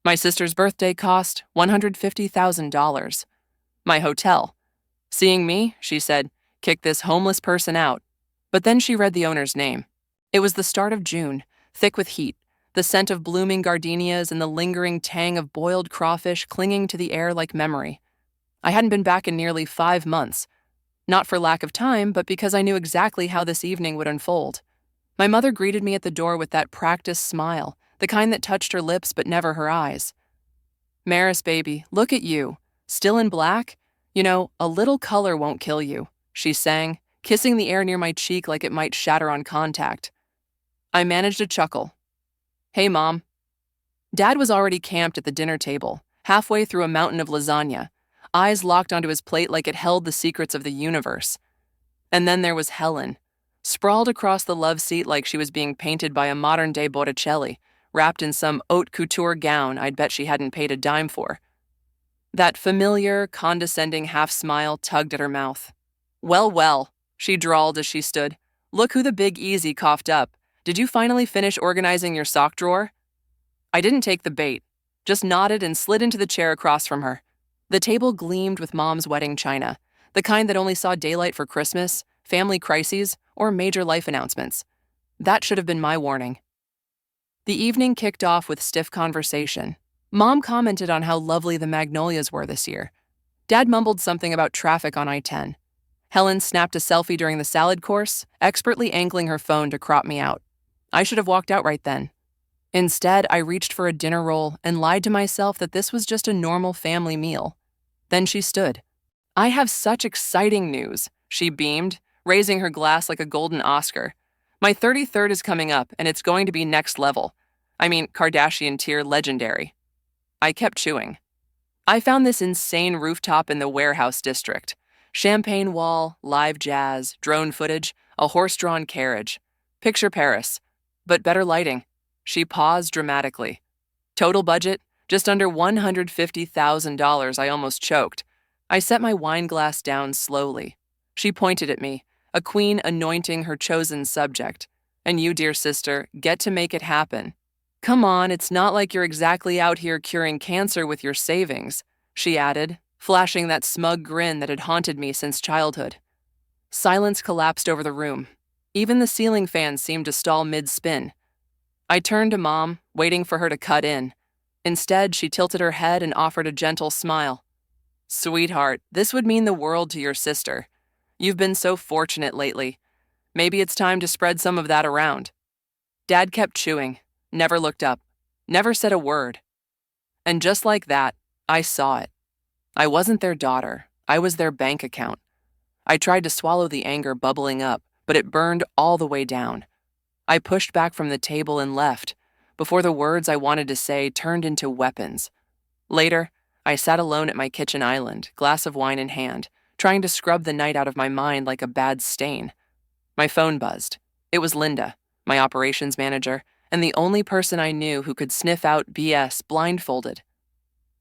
My sister's birthday cost $150,000. My hotel. Seeing me, she said, kick this homeless person out. But then she read the owner's name. It was the start of June, thick with heat, the scent of blooming gardenias and the lingering tang of boiled crawfish clinging to the air like memory. I hadn't been back in nearly 5 months. Not for lack of time, but because I knew exactly how this evening would unfold. My mother greeted me at the door with that practiced smile, the kind that touched her lips but never her eyes. "Maris, baby, look at you. Still in black? You know, a little color won't kill you," she sang, kissing the air near my cheek like it might shatter on contact. I managed a chuckle. "Hey, Mom." Dad was already camped at the dinner table, halfway through a mountain of lasagna, eyes locked onto his plate like it held the secrets of the universe. And then there was Helen, sprawled across the love seat like she was being painted by a modern-day Botticelli, wrapped in some haute couture gown I'd bet she hadn't paid a dime for. That familiar, condescending half-smile tugged at her mouth. "Well, well," she drawled as she stood. "Look who the Big Easy coughed up. Did you finally finish organizing your sock drawer?" I didn't take the bait, just nodded and slid into the chair across from her. The table gleamed with Mom's wedding china, the kind that only saw daylight for Christmas, family crises, or major life announcements. That should have been my warning. The evening kicked off with stiff conversation. Mom commented on how lovely the magnolias were this year. Dad mumbled something about traffic on I-10. Helen snapped a selfie during the salad course, expertly angling her phone to crop me out. I should have walked out right then. Instead, I reached for a dinner roll and lied to myself that this was just a normal family meal. Then she stood. "I have such exciting news," she beamed, raising her glass like a golden Oscar. "My 33rd is coming up, and it's going to be next level. I mean, Kardashian tier legendary." I kept chewing. I found this insane rooftop in the warehouse district. Champagne wall, live jazz, drone footage, a horse-drawn carriage. Picture Paris, but better lighting. She paused dramatically. Total budget, just under $150,000. I almost choked. I set my wine glass down slowly. She pointed at me, a queen anointing her chosen subject. "And you, dear sister, get to make it happen. Come on, it's not like you're exactly out here curing cancer with your savings," she added, flashing that smug grin that had haunted me since childhood. Silence collapsed over the room. Even the ceiling fan seemed to stall mid-spin. I turned to Mom, waiting for her to cut in. Instead, she tilted her head and offered a gentle smile. "Sweetheart, this would mean the world to your sister. You've been so fortunate lately. Maybe it's time to spread some of that around." Dad kept chewing, never looked up, never said a word. And just like that, I saw it. I wasn't their daughter. I was their bank account. I tried to swallow the anger bubbling up, but it burned all the way down. I pushed back from the table and left, before the words I wanted to say turned into weapons. Later, I sat alone at my kitchen island, glass of wine in hand, trying to scrub the night out of my mind like a bad stain. My phone buzzed. It was Linda, my operations manager, and the only person I knew who could sniff out BS blindfolded.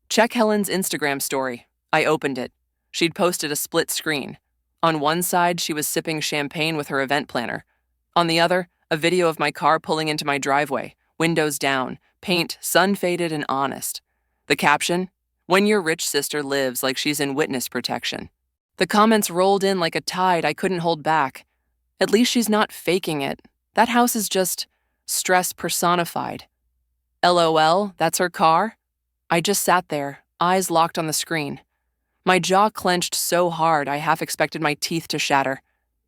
"Check Helen's Instagram story." I opened it. She'd posted a split screen. On one side, she was sipping champagne with her event planner. On the other, a video of my car pulling into my driveway, windows down, paint sun-faded and honest. The caption, "When your rich sister lives like she's in witness protection." The comments rolled in like a tide I couldn't hold back. At least she's not faking it. That house is just stress personified. LOL, that's her car? I just sat there, eyes locked on the screen. My jaw clenched so hard I half expected my teeth to shatter.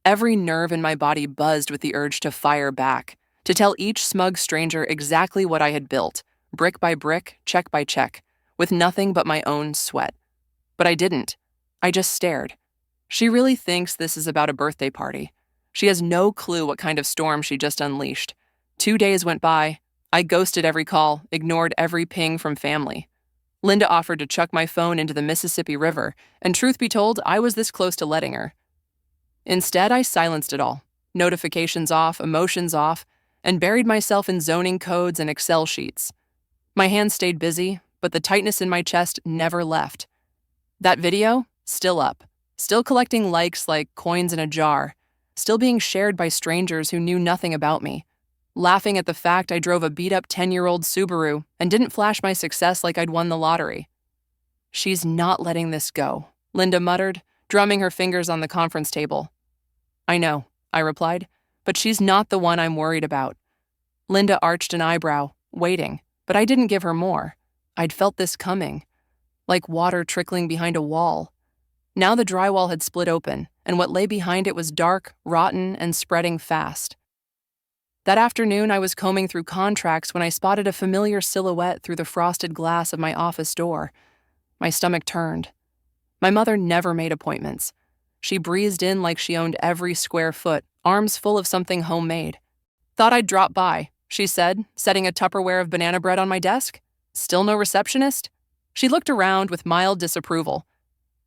Every nerve in my body buzzed with the urge to fire back, to tell each smug stranger exactly what I had built, brick by brick, check by check, with nothing but my own sweat. But I didn't. I just stared. She really thinks this is about a birthday party. She has no clue what kind of storm she just unleashed. 2 days went by. I ghosted every call, ignored every ping from family. Linda offered to chuck my phone into the Mississippi River, and truth be told, I was this close to letting her. Instead, I silenced it all, notifications off, emotions off, and buried myself in zoning codes and Excel sheets. My hands stayed busy, but the tightness in my chest never left. That video, still up, still collecting likes like coins in a jar, still being shared by strangers who knew nothing about me. laughing at the fact I drove a beat-up 10-year-old Subaru and didn't flash my success like I'd won the lottery. "She's not letting this go," Linda muttered, drumming her fingers on the conference table. "I know," I replied, "but she's not the one I'm worried about." Linda arched an eyebrow, waiting, but I didn't give her more. I'd felt this coming, like water trickling behind a wall. Now the drywall had split open, and what lay behind it was dark, rotten, and spreading fast. That afternoon, I was combing through contracts when I spotted a familiar silhouette through the frosted glass of my office door. My stomach turned. My mother never made appointments. She breezed in like she owned every square foot, arms full of something homemade. "Thought I'd drop by," she said, setting a Tupperware of banana bread on my desk. "Still no receptionist?" She looked around with mild disapproval.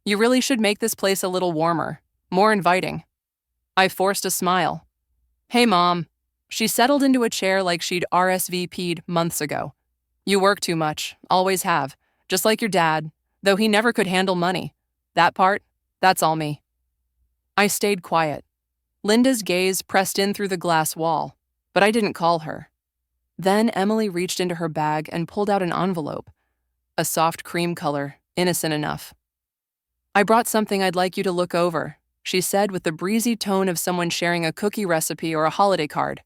"You really should make this place a little warmer, more inviting." I forced a smile. "Hey, Mom." She settled into a chair like she'd RSVP'd months ago. "You work too much, always have, just like your dad, though he never could handle money. That part, that's all me." I stayed quiet. Linda's gaze pressed in through the glass wall, but I didn't call her. Then Emily reached into her bag and pulled out an envelope. A soft cream color, innocent enough. "I brought something I'd like you to look over," she said with the breezy tone of someone sharing a cookie recipe or a holiday card.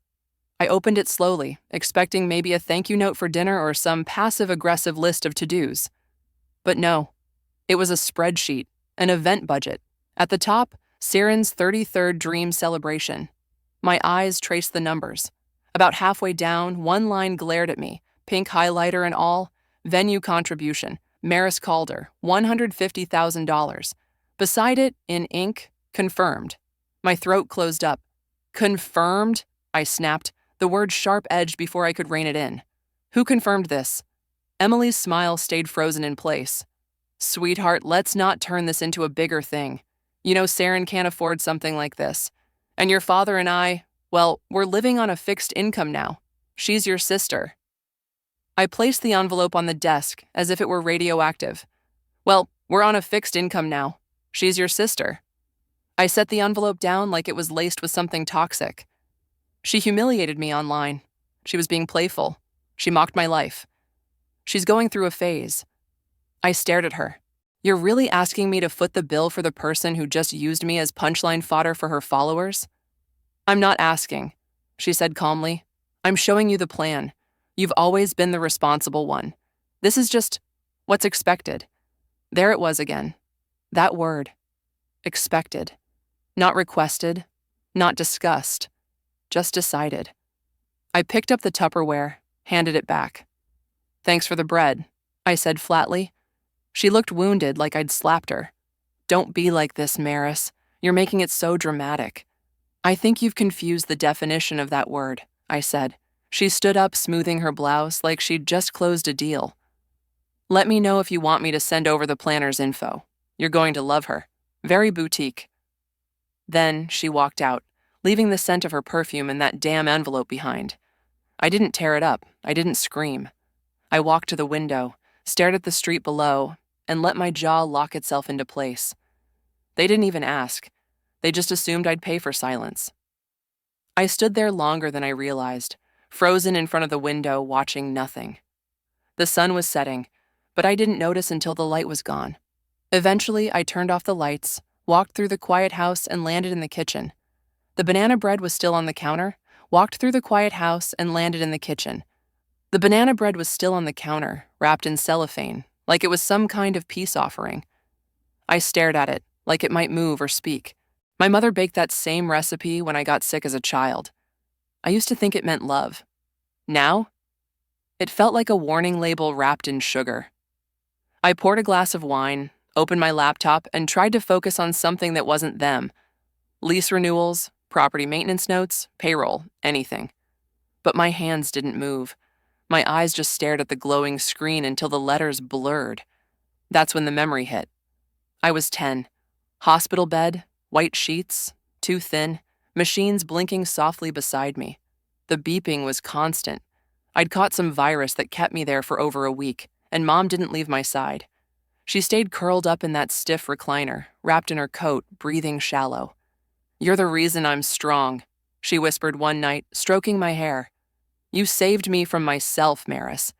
I opened it slowly, expecting maybe a thank you note for dinner or some passive-aggressive list of to-dos. But no, it was a spreadsheet, an event budget. At the top, Siren's 33rd Dream Celebration. My eyes traced the numbers. About halfway down, one line glared at me, pink highlighter and all, venue contribution, Maris Calder, $150,000. Beside it, in ink, confirmed. My throat closed up. "Confirmed?" I snapped, the word sharp-edged before I could rein it in. "Who confirmed this?" Emily's smile stayed frozen in place. "Sweetheart, let's not turn this into a bigger thing. You know Saren can't afford something like this. And your father and I, well, we're living on a fixed income now. She's your sister." I placed the envelope on the desk as if it were radioactive. "Well, we're on a fixed income now. She's your sister." I set the envelope down like it was laced with something toxic. She humiliated me online. She was being playful. She mocked my life. She's going through a phase. I stared at her. "You're really asking me to foot the bill for the person who just used me as punchline fodder for her followers?" "I'm not asking," she said calmly. "I'm showing you the plan. You've always been the responsible one. This is just what's expected." There it was again. That word. Expected. Not requested. Not discussed. Just decided. I picked up the Tupperware, handed it back. "Thanks for the bread," I said flatly. She looked wounded, like I'd slapped her. "Don't be like this, Maris. You're making it so dramatic." "I think you've confused the definition of that word," I said. She stood up, smoothing her blouse like she'd just closed a deal. "Let me know if you want me to send over the planner's info. You're going to love her. Very boutique." Then she walked out, leaving the scent of her perfume and that damn envelope behind. I didn't tear it up. I didn't scream. I walked to the window, stared at the street below, and let my jaw lock itself into place. They didn't even ask. They just assumed I'd pay for silence. I stood there longer than I realized, frozen in front of the window, watching nothing. The sun was setting, but I didn't notice until the light was gone. Eventually, I turned off the lights, walked through the quiet house, and landed in the kitchen. The banana bread was still on the counter, walked through the quiet house, and landed in the kitchen. The banana bread was still on the counter, wrapped in cellophane, like it was some kind of peace offering. I stared at it, like it might move or speak. My mother baked that same recipe when I got sick as a child. I used to think it meant love. Now, it felt like a warning label wrapped in sugar. I poured a glass of wine, opened my laptop, and tried to focus on something that wasn't them. Lease renewals, property maintenance notes, payroll, anything. But my hands didn't move. My eyes just stared at the glowing screen until the letters blurred. That's when the memory hit. I was 10. Hospital bed, white sheets, too thin, machines blinking softly beside me. The beeping was constant. I'd caught some virus that kept me there for over a week, and Mom didn't leave my side. She stayed curled up in that stiff recliner, wrapped in her coat, breathing shallow. "You're the reason I'm strong," she whispered one night, stroking my hair. You saved me from myself, Maris.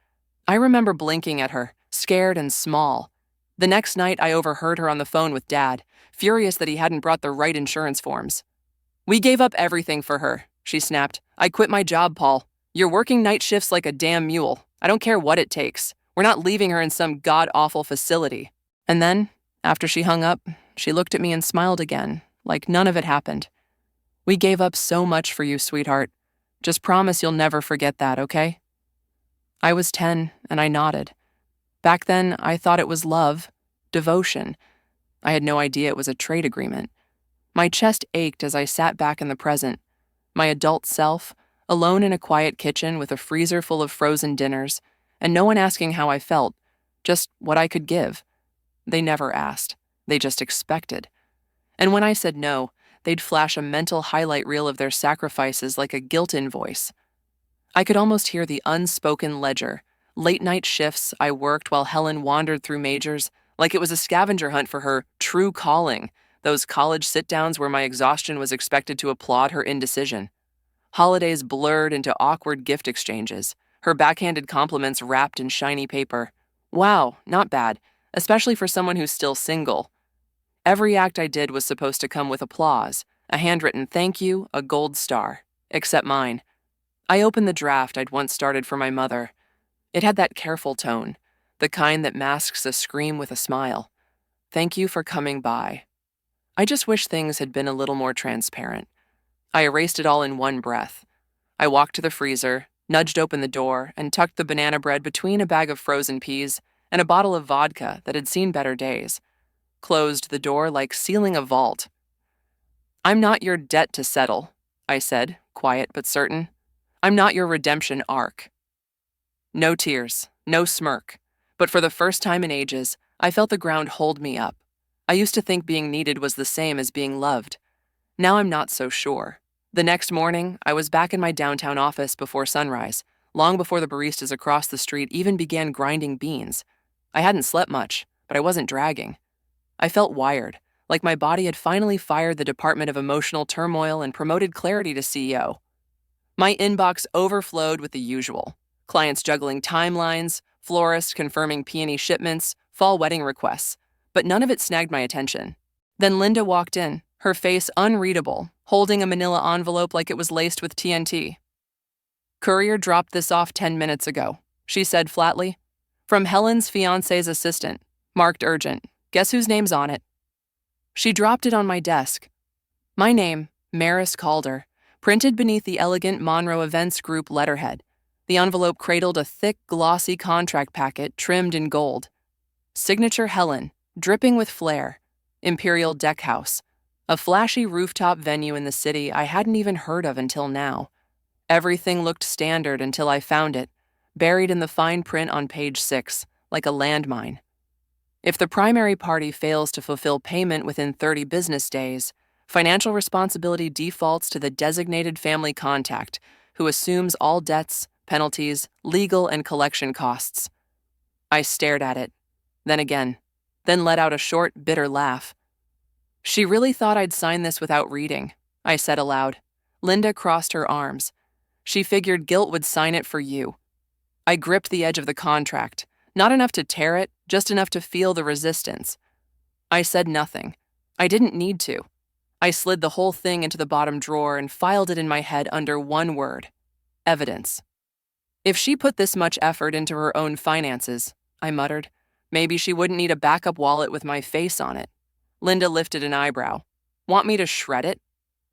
I remember blinking at her, scared and small. The next night, I overheard her on the phone with Dad, furious that he hadn't brought the right insurance forms. We gave up everything for her, she snapped. I quit my job, Paul. You're working night shifts like a damn mule. I don't care what it takes. We're not leaving her in some god-awful facility. And then, after she hung up, she looked at me and smiled again, like none of it happened. We gave up so much for you, sweetheart. Just promise you'll never forget that, okay? I was 10, and I nodded. Back then, I thought it was love, devotion. I had no idea it was a trade agreement. My chest ached as I sat back in the present, my adult self, alone in a quiet kitchen with a freezer full of frozen dinners, and no one asking how I felt, just what I could give. They never asked. They just expected. And when I said no, they'd flash a mental highlight reel of their sacrifices like a guilt invoice. I could almost hear the unspoken ledger, late-night shifts I worked while Helen wandered through majors, like it was a scavenger hunt for her true calling, those college sit-downs where my exhaustion was expected to applaud her indecision. Holidays blurred into awkward gift exchanges, her backhanded compliments wrapped in shiny paper. Wow, not bad, especially for someone who's still single. Every act I did was supposed to come with applause, a handwritten thank you, a gold star, except mine. I opened the draft I'd once started for my mother. It had that careful tone, the kind that masks a scream with a smile. Thank you for coming by. I just wish things had been a little more transparent. I erased it all in one breath. I walked to the freezer, nudged open the door, and tucked the banana bread between a bag of frozen peas and a bottle of vodka that had seen better days. Closed the door like sealing a vault. I'm not your debt to settle, I said, quiet but certain. I'm not your redemption arc. No tears, no smirk, but for the first time in ages, I felt the ground hold me up. I used to think being needed was the same as being loved. Now I'm not so sure. The next morning, I was back in my downtown office before sunrise, long before the baristas across the street even began grinding beans. I hadn't slept much, but I wasn't dragging. I felt wired, like my body had finally fired the Department of Emotional Turmoil and promoted Clarity to CEO. My inbox overflowed with the usual. Clients juggling timelines, florists confirming peony shipments, fall wedding requests, but none of it snagged my attention. Then Linda walked in, her face unreadable, holding a manila envelope like it was laced with TNT. Courier dropped this off 10 minutes ago, she said flatly. From Helen's fiancé's assistant, marked urgent. Guess whose name's on it? She dropped it on my desk. My name, Maris Calder, printed beneath the elegant Monroe Events Group letterhead. The envelope cradled a thick, glossy contract packet trimmed in gold. Signature Helen, dripping with flair. Imperial Deck House, a flashy rooftop venue in the city I hadn't even heard of until now. Everything looked standard until I found it, buried in the fine print on page 6, like a landmine. If the primary party fails to fulfill payment within 30 business days, financial responsibility defaults to the designated family contact, who assumes all debts, penalties, legal and collection costs. I stared at it, then again, then let out a short, bitter laugh. She really thought I'd sign this without reading, I said aloud. Linda crossed her arms. She figured guilt would sign it for you. I gripped the edge of the contract, not enough to tear it, just enough to feel the resistance. I said nothing. I didn't need to. I slid the whole thing into the bottom drawer and filed it in my head under one word: evidence. If she put this much effort into her own finances, I muttered, maybe she wouldn't need a backup wallet with my face on it. Linda lifted an eyebrow. Want me to shred it?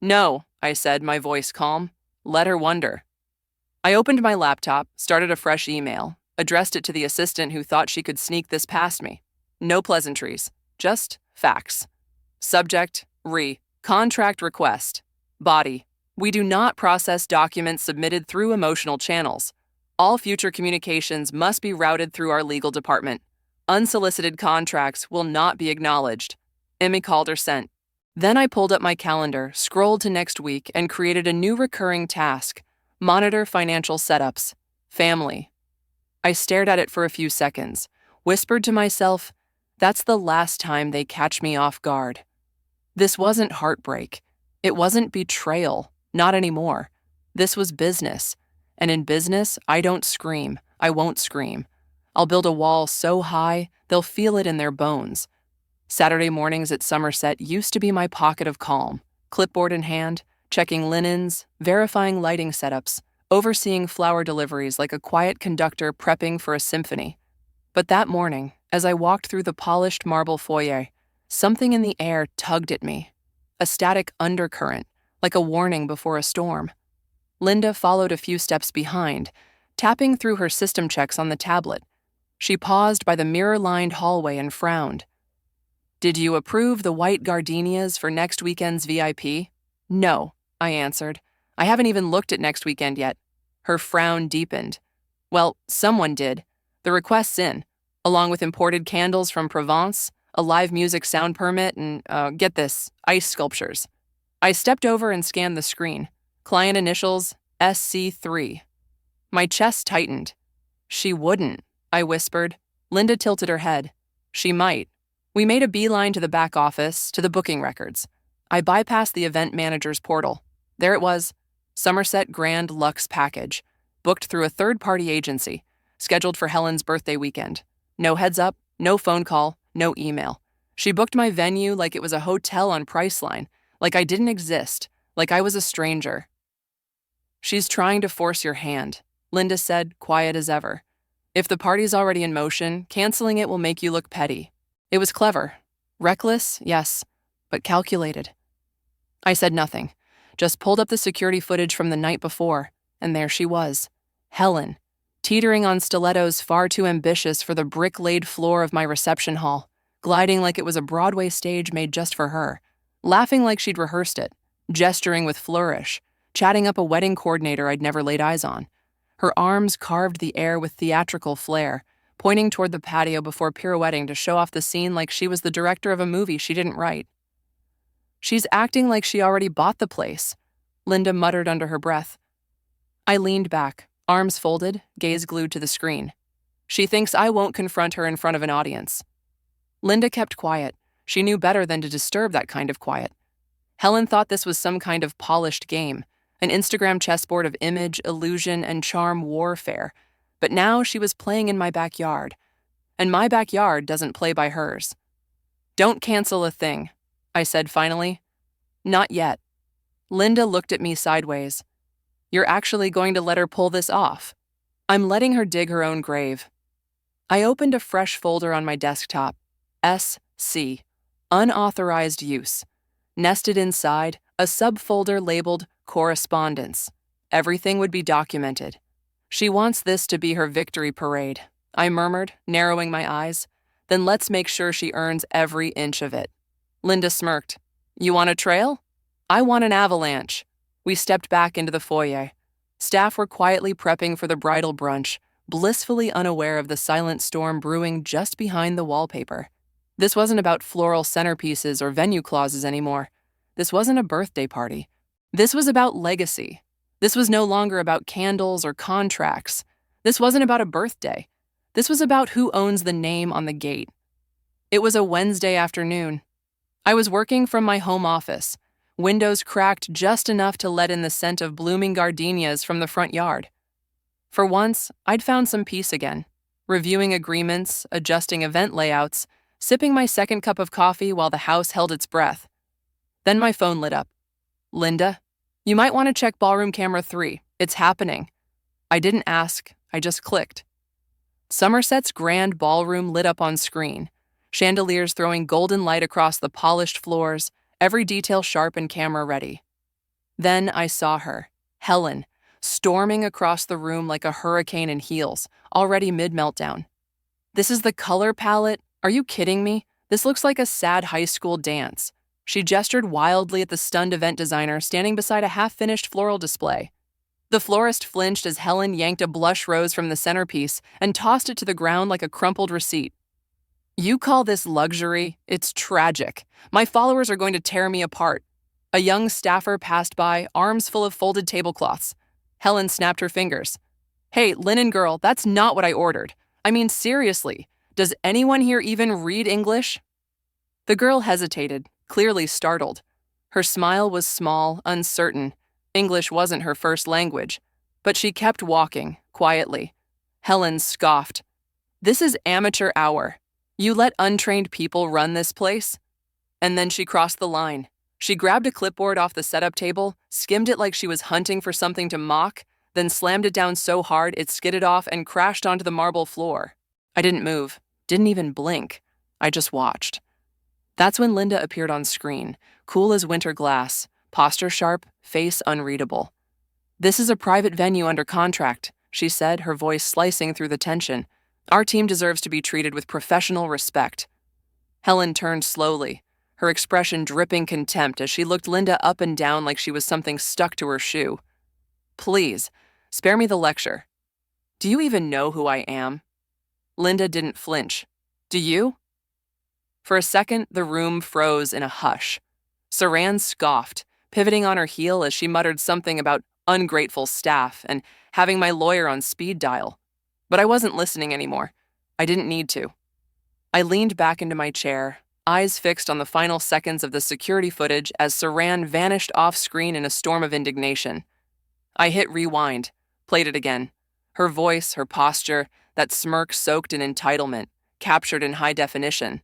No, I said, my voice calm. Let her wonder. I opened my laptop, started a fresh email, addressed it to the assistant who thought she could sneak this past me. No pleasantries, just facts. Subject, contract request. Body, we do not process documents submitted through emotional channels. All future communications must be routed through our legal department. Unsolicited contracts will not be acknowledged. Emmy Calder sent. Then I pulled up my calendar, scrolled to next week, and created a new recurring task: monitor financial setups. Family. I stared at it for a few seconds, whispered to myself, that's the last time they catch me off guard. This wasn't heartbreak. It wasn't betrayal. Not anymore. This was business. And in business, I don't scream. I won't scream. I'll build a wall so high, they'll feel it in their bones. Saturday mornings at Somerset used to be my pocket of calm, clipboard in hand, checking linens, verifying lighting setups, overseeing flower deliveries like a quiet conductor prepping for a symphony. But that morning, as I walked through the polished marble foyer, something in the air tugged at me, a static undercurrent, like a warning before a storm. Linda followed a few steps behind, tapping through her system checks on the tablet. She paused by the mirror-lined hallway and frowned. "Did you approve the white gardenias for next weekend's VIP?" "No," I answered. "I haven't even looked at next weekend yet." Her frown deepened. "Well, someone did. The request's in, along with imported candles from Provence, a live music sound permit, and, get this, ice sculptures." I stepped over and scanned the screen. Client initials, SC3. My chest tightened. "She wouldn't," I whispered. Linda tilted her head. "She might." We made a beeline to the back office, to the booking records. I bypassed the event manager's portal. There it was, Somerset Grand Luxe Package, booked through a third-party agency, scheduled for Helen's birthday weekend. No heads up, no phone call, no email. She booked my venue like it was a hotel on Priceline, like I didn't exist, like I was a stranger. "She's trying to force your hand," Linda said, quiet as ever. "If the party's already in motion, canceling it will make you look petty." It was clever. Reckless, yes, but calculated. I said nothing, just pulled up the security footage from the night before, and there she was, Helen, teetering on stilettos far too ambitious for the brick-laid floor of my reception hall, gliding like it was a Broadway stage made just for her, laughing like she'd rehearsed it, gesturing with flourish, chatting up a wedding coordinator I'd never laid eyes on. Her arms carved the air with theatrical flair, pointing toward the patio before pirouetting to show off the scene like she was the director of a movie she didn't write. "She's acting like she already bought the place," Linda muttered under her breath. I leaned back, arms folded, gaze glued to the screen. "She thinks I won't confront her in front of an audience." Linda kept quiet. She knew better than to disturb that kind of quiet. Helen thought this was some kind of polished game, an Instagram chessboard of image, illusion, and charm warfare. But now she was playing in my backyard, and my backyard doesn't play by hers. "Don't cancel a thing," I said finally. "Not yet." Linda looked at me sideways. "You're actually going to let her pull this off?" "I'm letting her dig her own grave." I opened a fresh folder on my desktop. SC, unauthorized use. Nested inside, a subfolder labeled correspondence. Everything would be documented. "She wants this to be her victory parade," I murmured, narrowing my eyes. "Then let's make sure she earns every inch of it." Linda smirked. "You want a trail?" "I want an avalanche." We stepped back into the foyer. Staff were quietly prepping for the bridal brunch, blissfully unaware of the silent storm brewing just behind the wallpaper. This wasn't about floral centerpieces or venue clauses anymore. This wasn't a birthday party. This was about legacy. This was no longer about candles or contracts. This wasn't about a birthday. This was about who owns the name on the gate. It was a Wednesday afternoon. I was working from my home office, windows cracked just enough to let in the scent of blooming gardenias from the front yard. For once, I'd found some peace again, reviewing agreements, adjusting event layouts, sipping my second cup of coffee while the house held its breath. Then my phone lit up. "Linda, you might want to check ballroom camera 3. It's happening." I didn't ask, I just clicked. Somerset's grand ballroom lit up on screen, chandeliers throwing golden light across the polished floors, every detail sharp and camera ready. Then I saw her, Helen, storming across the room like a hurricane in heels, already mid-meltdown. "This is the color palette? Are you kidding me? This looks like a sad high school dance." She gestured wildly at the stunned event designer standing beside a half-finished floral display. The florist flinched as Helen yanked a blush rose from the centerpiece and tossed it to the ground like a crumpled receipt. "You call this luxury? It's tragic. My followers are going to tear me apart." A young staffer passed by, arms full of folded tablecloths. Helen snapped her fingers. "Hey, linen girl, that's not what I ordered. I mean, seriously, does anyone here even read English?" The girl hesitated, clearly startled. Her smile was small, uncertain. English wasn't her first language. But she kept walking, quietly. Helen scoffed. "This is amateur hour. You let untrained people run this place?" And then she crossed the line. She grabbed a clipboard off the setup table, skimmed it like she was hunting for something to mock, then slammed it down so hard it skidded off and crashed onto the marble floor. I didn't move, didn't even blink. I just watched. That's when Linda appeared on screen, cool as winter glass, posture sharp, face unreadable. "This is a private venue under contract," she said, her voice slicing through the tension. "Our team deserves to be treated with professional respect." Helen turned slowly, her expression dripping contempt as she looked Linda up and down like she was something stuck to her shoe. "Please, spare me the lecture. Do you even know who I am?" Linda didn't flinch. "Do you?" For a second, the room froze in a hush. Saran scoffed, pivoting on her heel as she muttered something about ungrateful staff and having my lawyer on speed dial. But I wasn't listening anymore. I didn't need to. I leaned back into my chair, eyes fixed on the final seconds of the security footage as Saran vanished off screen in a storm of indignation. I hit rewind, played it again. Her voice, her posture, that smirk soaked in entitlement, captured in high definition.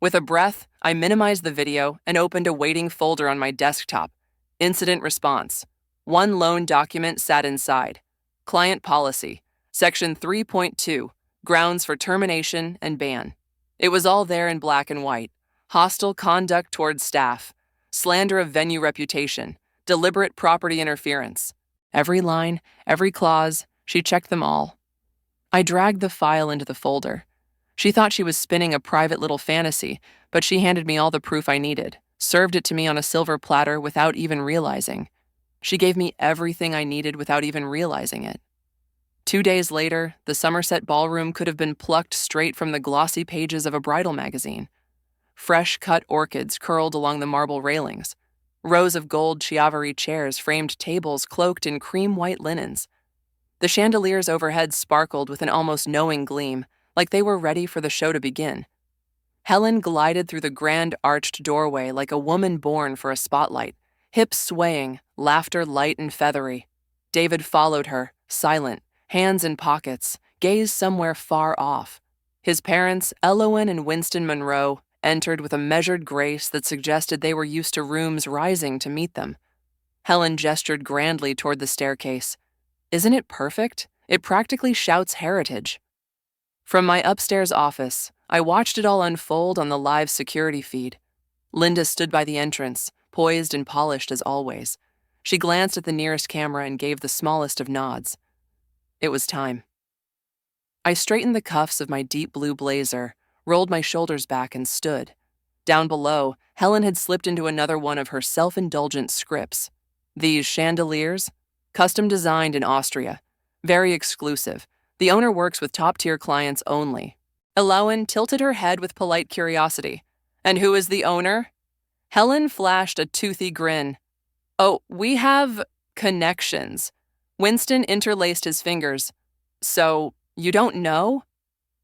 With a breath, I minimized the video and opened a waiting folder on my desktop. Incident response. One lone document sat inside. Client policy, section 3.2, grounds for termination and ban. It was all there in black and white. Hostile conduct towards staff, slander of venue reputation, deliberate property interference. Every line, every clause, she checked them all. I dragged the file into the folder. She thought she was spinning a private little fantasy, but she handed me all the proof I needed, served it to me on a silver platter without even realizing. She gave me everything I needed without even realizing it. 2 days later, the Somerset ballroom could have been plucked straight from the glossy pages of a bridal magazine. Fresh-cut orchids curled along the marble railings. Rows of gold Chiavari chairs framed tables cloaked in cream-white linens. The chandeliers overhead sparkled with an almost knowing gleam, like they were ready for the show to begin. Helen glided through the grand arched doorway like a woman born for a spotlight, hips swaying, laughter light and feathery. David followed her, silent, hands in pockets, gaze somewhere far off. His parents, Elowen and Winston Monroe, entered with a measured grace that suggested they were used to rooms rising to meet them. Helen gestured grandly toward the staircase. "Isn't it perfect? It practically shouts heritage." From my upstairs office, I watched it all unfold on the live security feed. Linda stood by the entrance, poised and polished as always. She glanced at the nearest camera and gave the smallest of nods. It was time. I straightened the cuffs of my deep blue blazer, rolled my shoulders back, and stood. Down below, Helen had slipped into another one of her self-indulgent scripts. These chandeliers, custom designed in Austria, very exclusive. The owner works with top-tier clients only. Elowen tilted her head with polite curiosity. "And who is the owner?" Helen flashed a toothy grin. "Oh, we have connections." Winston interlaced his fingers. "So, you don't know?"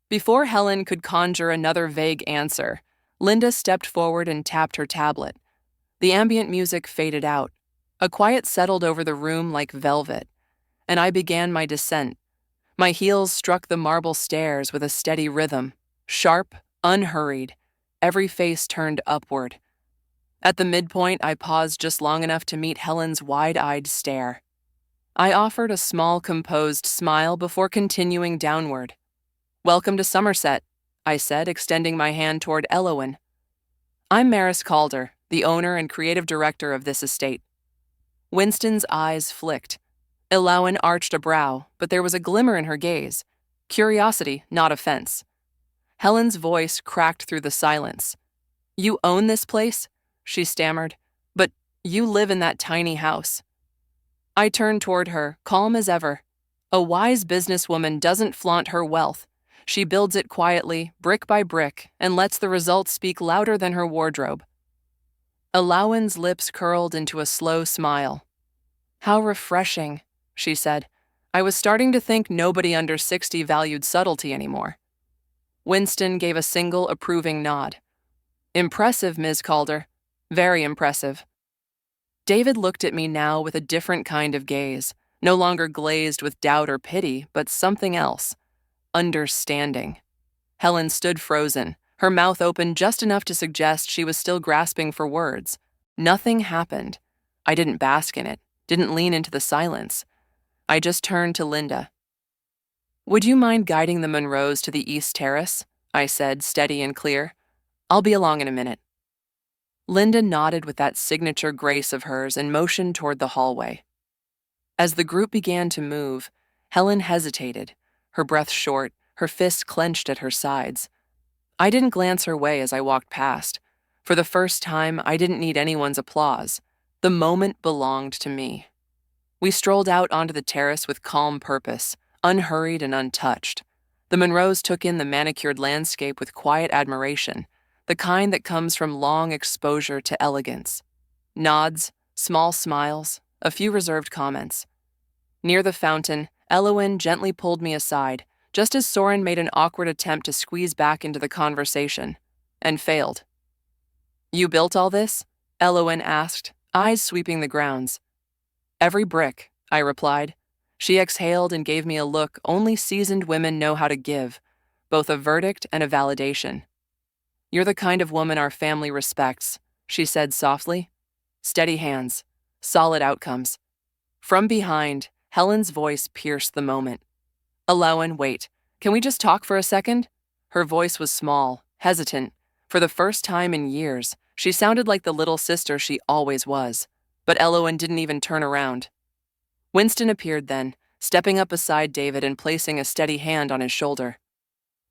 Before Helen could conjure another vague answer, Linda stepped forward and tapped her tablet. The ambient music faded out. A quiet settled over the room like velvet, and I began my descent. My heels struck the marble stairs with a steady rhythm, sharp, unhurried, every face turned upward. At the midpoint, I paused just long enough to meet Helen's wide-eyed stare. I offered a small, composed smile before continuing downward. "Welcome to Somerset," I said, extending my hand toward Elowen. "I'm Maris Calder, the owner and creative director of this estate." Winston's eyes flicked. Elowen arched a brow, but there was a glimmer in her gaze. Curiosity, not offense. Helen's voice cracked through the silence. "You own this place?" she stammered. "But you live in that tiny house." I turned toward her, calm as ever. A wise businesswoman doesn't flaunt her wealth. She builds it quietly, brick by brick, and lets the results speak louder than her wardrobe. Elowen's lips curled into a slow smile. "How refreshing," she said. "I was starting to think nobody under 60 valued subtlety anymore." Winston gave a single approving nod. "Impressive, Ms. Calder. Very impressive." David looked at me now with a different kind of gaze, no longer glazed with doubt or pity, but something else. Understanding. Helen stood frozen, her mouth open just enough to suggest she was still grasping for words. Nothing happened. I didn't bask in it, didn't lean into the silence. I just turned to Linda. "Would you mind guiding the Monroes to the East Terrace?" I said, steady and clear. "I'll be along in a minute." Linda nodded with that signature grace of hers and motioned toward the hallway. As the group began to move, Helen hesitated, her breath short, her fists clenched at her sides. I didn't glance her way as I walked past. For the first time, I didn't need anyone's applause. The moment belonged to me. We strolled out onto the terrace with calm purpose, unhurried and untouched. The Monroes took in the manicured landscape with quiet admiration, the kind that comes from long exposure to elegance. Nods, small smiles, a few reserved comments. Near the fountain, Elowen gently pulled me aside, just as Soren made an awkward attempt to squeeze back into the conversation, and failed. "You built all this?" Elowen asked, eyes sweeping the grounds. "Every brick," I replied. She exhaled and gave me a look only seasoned women know how to give, both a verdict and a validation. "You're the kind of woman our family respects," she said softly. "Steady hands, solid outcomes." From behind, Helen's voice pierced the moment. "Elowen, wait. Can we just talk for a second?" Her voice was small, hesitant. For the first time in years, she sounded like the little sister she always was. But Elowen didn't even turn around. Winston appeared then, stepping up beside David and placing a steady hand on his shoulder.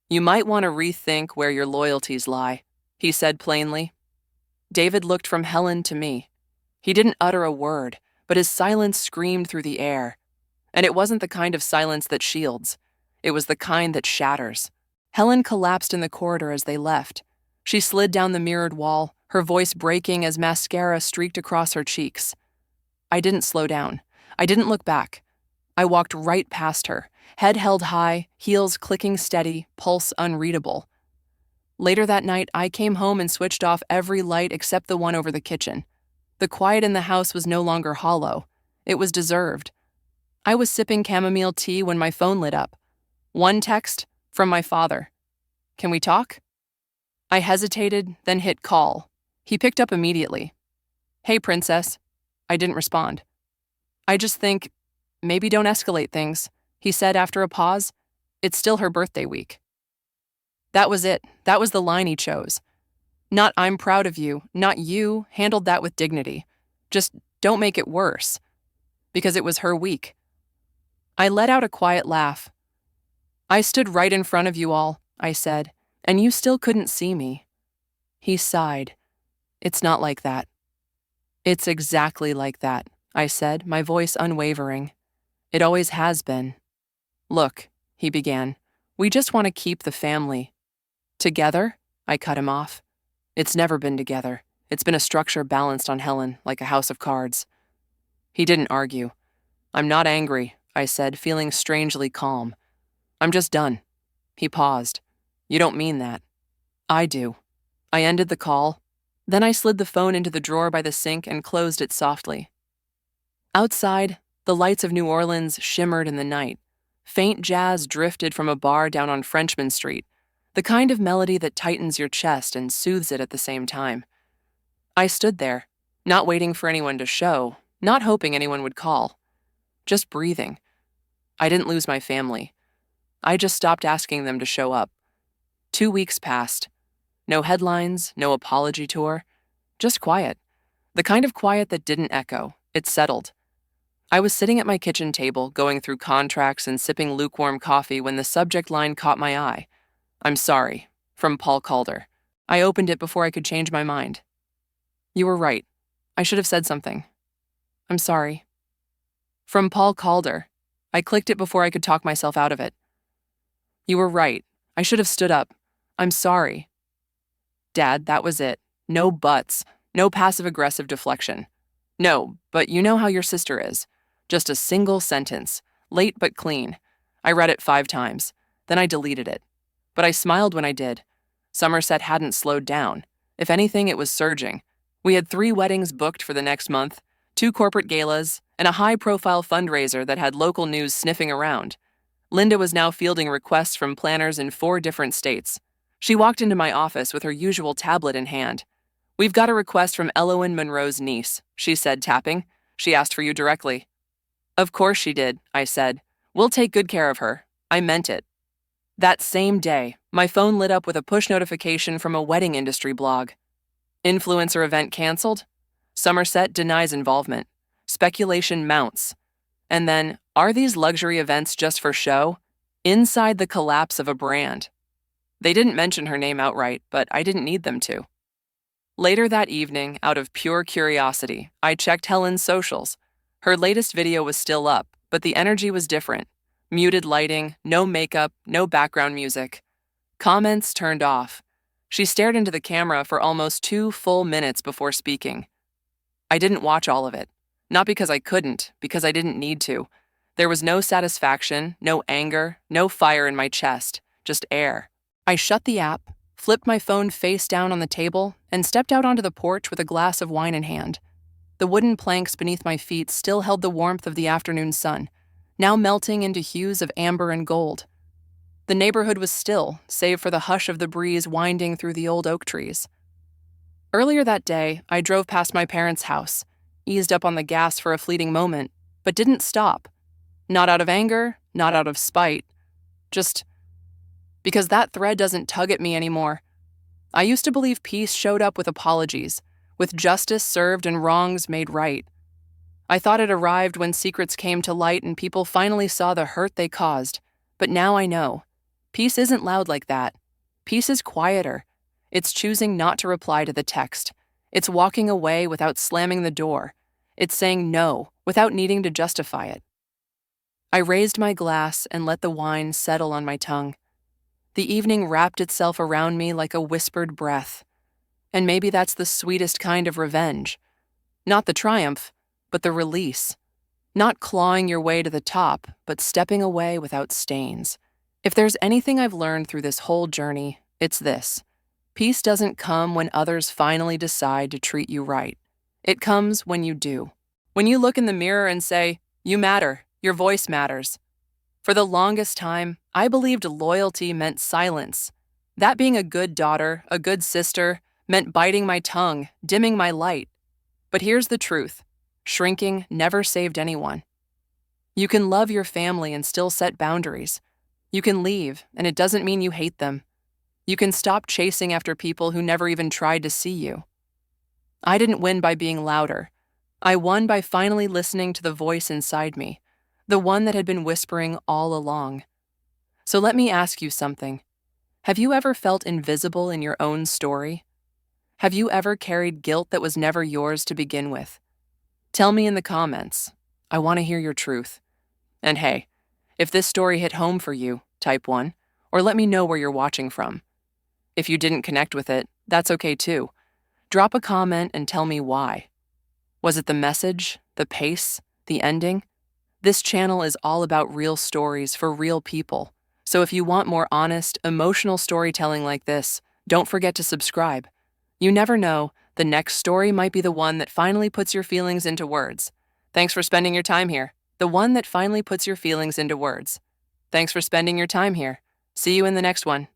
"You might want to rethink where your loyalties lie," he said plainly. David looked from Helen to me. He didn't utter a word, but his silence screamed through the air. And it wasn't the kind of silence that shields. It was the kind that shatters. Helen collapsed in the corridor as they left. She slid down the mirrored wall, her voice breaking as mascara streaked across her cheeks. I didn't slow down. I didn't look back. I walked right past her, head held high, heels clicking steady, pulse unreadable. Later that night, I came home and switched off every light except the one over the kitchen. The quiet in the house was no longer hollow. It was deserved. I was sipping chamomile tea when my phone lit up. One text from my father. "Can we talk?" I hesitated, then hit call. He picked up immediately. "Hey, princess." I didn't respond. "I just think, maybe don't escalate things," he said after a pause. "It's still her birthday week." That was it. That was the line he chose. Not "I'm proud of you," not "you handled that with dignity." Just don't make it worse. Because it was her week. I let out a quiet laugh. "I stood right in front of you all," I said, "and you still couldn't see me." He sighed. "It's not like that." "It's exactly like that," I said, my voice unwavering. "It always has been." "Look," he began, "we just want to keep the family." "Together?" I cut him off. "It's never been together. It's been a structure balanced on Helen, like a house of cards." He didn't argue. "I'm not angry," I said, feeling strangely calm. "I'm just done." He paused. "You don't mean that." "I do." I ended the call. Then I slid the phone into the drawer by the sink and closed it softly. Outside, the lights of New Orleans shimmered in the night. Faint jazz drifted from a bar down on Frenchman Street, the kind of melody that tightens your chest and soothes it at the same time. I stood there, not waiting for anyone to show, not hoping anyone would call. Just breathing. I didn't lose my family. I just stopped asking them to show up. 2 weeks passed. No headlines, no apology tour. Just quiet. The kind of quiet that didn't echo. It settled. I was sitting at my kitchen table, going through contracts and sipping lukewarm coffee when the subject line caught my eye. "I'm sorry," from Paul Calder. I opened it before I could change my mind. "You were right. I should have said something. I'm sorry." From Paul Calder. I clicked it before I could talk myself out of it. "You were right. I should have stood up. I'm sorry." Dad, that was it. No buts. No passive-aggressive deflection. "No, but you know how your sister is." Just a single sentence. Late but clean. I read it 5 times. Then I deleted it. But I smiled when I did. Somerset hadn't slowed down. If anything, it was surging. We had 3 weddings booked for the next month, 2 corporate galas, and a high-profile fundraiser that had local news sniffing around. Linda was now fielding requests from planners in 4 different states. She walked into my office with her usual tablet in hand. "We've got a request from Elowen Monroe's niece," she said, tapping. "She asked for you directly." "Of course she did," I said. "We'll take good care of her." I meant it. That same day, my phone lit up with a push notification from a wedding industry blog. Influencer event canceled? Somerset denies involvement. Speculation mounts. And then, are these luxury events just for show? Inside the collapse of a brand. They didn't mention her name outright, but I didn't need them to. Later that evening, out of pure curiosity, I checked Helen's socials. Her latest video was still up, but the energy was different. Muted lighting, no makeup, no background music. Comments turned off. She stared into the camera for almost 2 full minutes before speaking. I didn't watch all of it. Not because I couldn't, because I didn't need to. There was no satisfaction, no anger, no fire in my chest, just air. I shut the app, flipped my phone face down on the table, and stepped out onto the porch with a glass of wine in hand. The wooden planks beneath my feet still held the warmth of the afternoon sun, now melting into hues of amber and gold. The neighborhood was still, save for the hush of the breeze winding through the old oak trees. Earlier that day, I drove past my parents' house, eased up on the gas for a fleeting moment, but didn't stop. Not out of anger, not out of spite, just because that thread doesn't tug at me anymore. I used to believe peace showed up with apologies, with justice served and wrongs made right. I thought it arrived when secrets came to light and people finally saw the hurt they caused, but now I know. Peace isn't loud like that. Peace is quieter. It's choosing not to reply to the text. It's walking away without slamming the door. It's saying no without needing to justify it. I raised my glass and let the wine settle on my tongue. The evening wrapped itself around me like a whispered breath. And maybe that's the sweetest kind of revenge. Not the triumph, but the release. Not clawing your way to the top, but stepping away without stains. If there's anything I've learned through this whole journey, it's this. Peace doesn't come when others finally decide to treat you right. It comes when you do. When you look in the mirror and say, "You matter, your voice matters." For the longest time, I believed loyalty meant silence. That being a good daughter, a good sister, meant biting my tongue, dimming my light. But here's the truth. Shrinking never saved anyone. You can love your family and still set boundaries. You can leave, and it doesn't mean you hate them. You can stop chasing after people who never even tried to see you. I didn't win by being louder. I won by finally listening to the voice inside me, the one that had been whispering all along. So let me ask you something. Have you ever felt invisible in your own story? Have you ever carried guilt that was never yours to begin with? Tell me in the comments. I want to hear your truth. And hey, if this story hit home for you, type 1, or let me know where you're watching from. If you didn't connect with it, that's okay too. Drop a comment and tell me why. Was it the message, the pace, the ending? This channel is all about real stories for real people. So if you want more honest, emotional storytelling like this, don't forget to subscribe. You never know, the next story might be the one that finally puts your feelings into words. Thanks for spending your time here. The one that finally puts your feelings into words. Thanks for spending your time here. See you in the next one.